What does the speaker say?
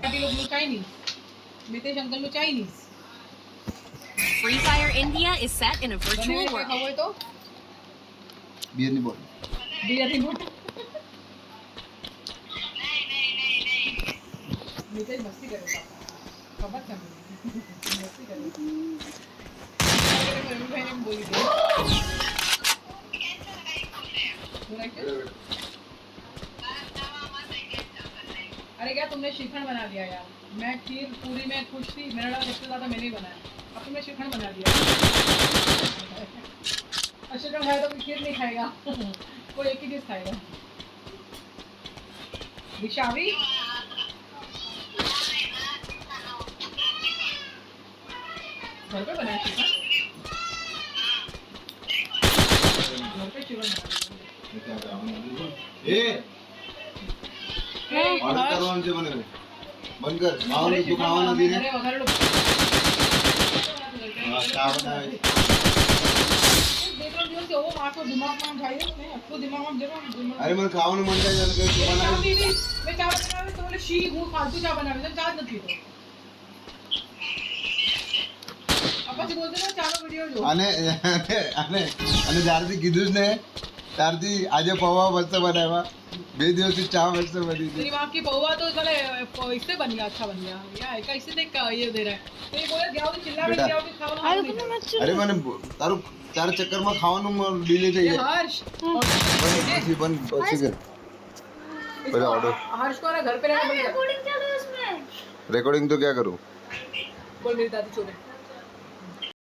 પાટીલ નું Chinese, Mitesh uncle નું Chinese. Free Fire India is set in a virtual બને world. ખબર તો બિયરની બોલ. બિયરની બોટ. મિતેશ મસ્તી કરે છે. ખબર છે મને. મસ્તી કરે. ભાઈને બોલી દે. अरे क्या तुमने श्रीखंड बना दिया यार. मैं खीर पूरी में खुश थी. मेरा लगा सबसे ज्यादा मैंने ही बनाया. अब तुमने श्रीखंड बना दिया. और श्रीखंड खाया तो खीर नहीं खाएगा. कोई एक ही चीज खाएगा. दिशावी घर पे बनाया श्रीखंड. घर पे श्रीखंड बना એ ઓર્ડર કરવાનું છે મને. બંધ કર. ખાવાનું તું ખાવાનું નથી ને. હા, ચા બનાવે છે. અરે મને ખાવાનું મન થાય છે કે તું બનાવે. અને જ્યારથી કીધું જ ને ત્યારથી આજે પૌવા મસ્ત બનાવ્યા. 2 દિવસથી ચા મસ્ત બની હતી. पौवा तो साले इससे बन गया. अच्छा बन गया यार. कैसे देख का ये दे रहा है. तो ये बोले जाओ तो चिल्ला में जाओ कि खाओ. અરે મને તારું તારા ચક્કરમાં ખાવાનું ડીલે થઈ જાય. हर्ष બંધ પછી કર. पहले ऑर्डर. हर्ष को ना घर पे रहना पड़ेगा. रिकॉर्डिंग तो क्या करूँ. बोल मेरी दादी छोड़े.